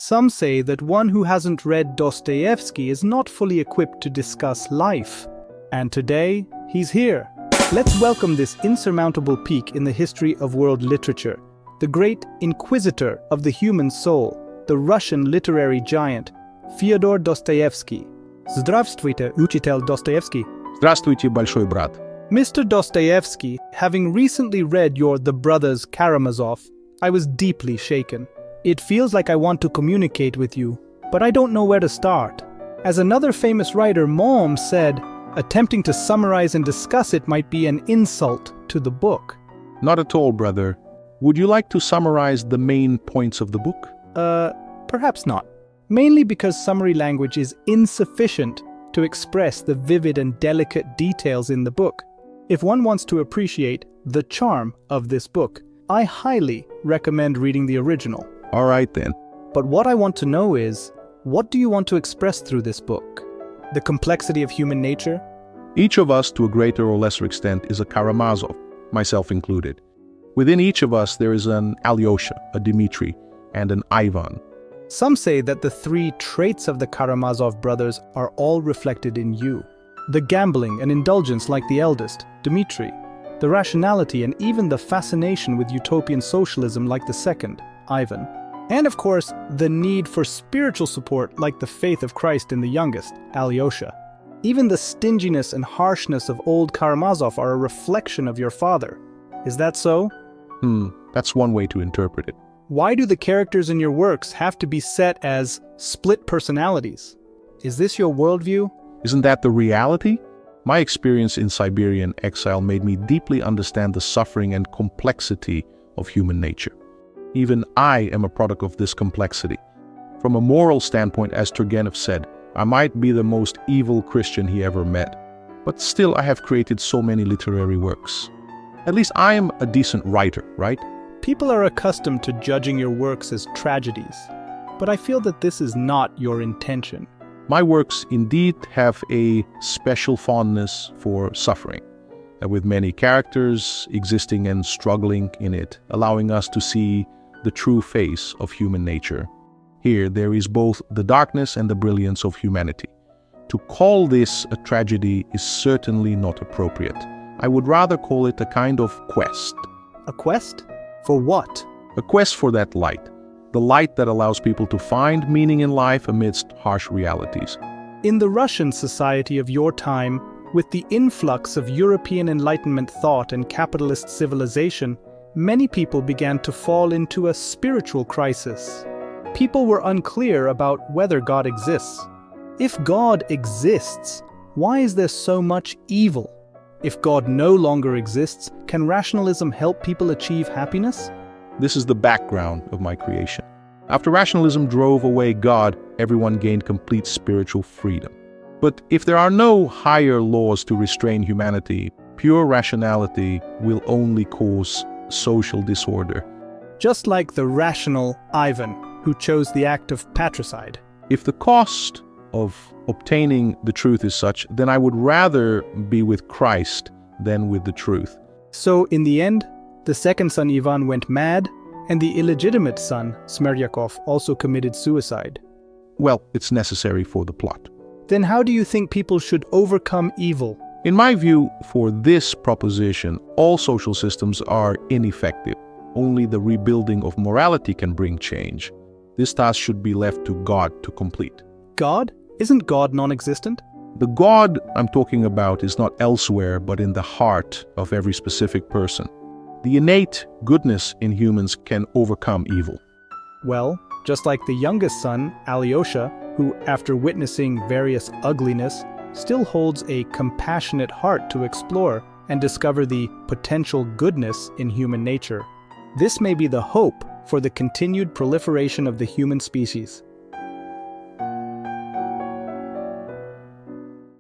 Some say that one who hasn't read Dostoevsky is not fully equipped to discuss life. And today, he's here. Let's welcome this insurmountable peak in the history of world literature, the great inquisitor of the human soul, the Russian literary giant, Fyodor Dostoevsky. Здравствуйте, учитель Dostoevsky. Здравствуйте, большой брат. Mr. Dostoevsky, having recently read your The Brothers Karamazov, I was deeply shaken. It feels like I want to communicate with you, but I don't know where to start. As another famous writer, Mom, said, attempting to summarize and discuss it might be an insult to the book. Not at all, brother. Would you like to summarize the main points of the book? Perhaps not. Mainly because summary language is insufficient to express the vivid and delicate details in the book. If one wants to appreciate the charm of this book, I highly recommend reading the original. All right then. But what I want to know is, what do you want to express through this book? The complexity of human nature? Each of us, to a greater or lesser extent, is a Karamazov, myself included. Within each of us there is an Alyosha, a Dmitri, and an Ivan. Some say that the three traits of the Karamazov brothers are all reflected in you. The gambling and indulgence like the eldest, Dmitri. The rationality and even the fascination with utopian socialism like the second, Ivan. And of course, the need for spiritual support like the faith of Christ in the youngest, Alyosha. Even the stinginess and harshness of old Karamazov are a reflection of your father. Is that so? That's one way to interpret it. Why do the characters in your works have to be set as split personalities? Is this your worldview? Isn't that the reality? My experience in Siberian exile made me deeply understand the suffering and complexity of human nature. Even I am a product of this complexity. From a moral standpoint, as Turgenev said, I might be the most evil Christian he ever met, but still I have created so many literary works. At least I am a decent writer, right? People are accustomed to judging your works as tragedies, but I feel that this is not your intention. My works indeed have a special fondness for suffering, with many characters existing and struggling in it, allowing us to see the true face of human nature. Here there is both the darkness and the brilliance of humanity. To call this a tragedy is certainly not appropriate. I would rather call it a kind of quest. A quest? For what? A quest for that light. The light that allows people to find meaning in life amidst harsh realities. In the Russian society of your time, with the influx of European Enlightenment thought and capitalist civilization, many people began to fall into a spiritual crisis. People were unclear about whether God exists. If God exists, why is there so much evil? If God no longer exists, can rationalism help people achieve happiness? This is the background of my creation. After rationalism drove away God, everyone gained complete spiritual freedom. But if there are no higher laws to restrain humanity, pure rationality will only cause social disorder. Just like the rational Ivan, who chose the act of patricide. If the cost of obtaining the truth is such, then I would rather be with Christ than with the truth. So in the end, the second son Ivan went mad, and the illegitimate son, Smerdyakov, also committed suicide. Well, it's necessary for the plot. Then how do you think people should overcome evil? In my view, for this proposition, all social systems are ineffective. Only the rebuilding of morality can bring change. This task should be left to God to complete. God? Isn't God non-existent? The God I'm talking about is not elsewhere but in the heart of every specific person. The innate goodness in humans can overcome evil. Well, just like the youngest son, Alyosha, who, after witnessing various ugliness, still holds a compassionate heart to explore and discover the potential goodness in human nature. This may be the hope for the continued proliferation of the human species.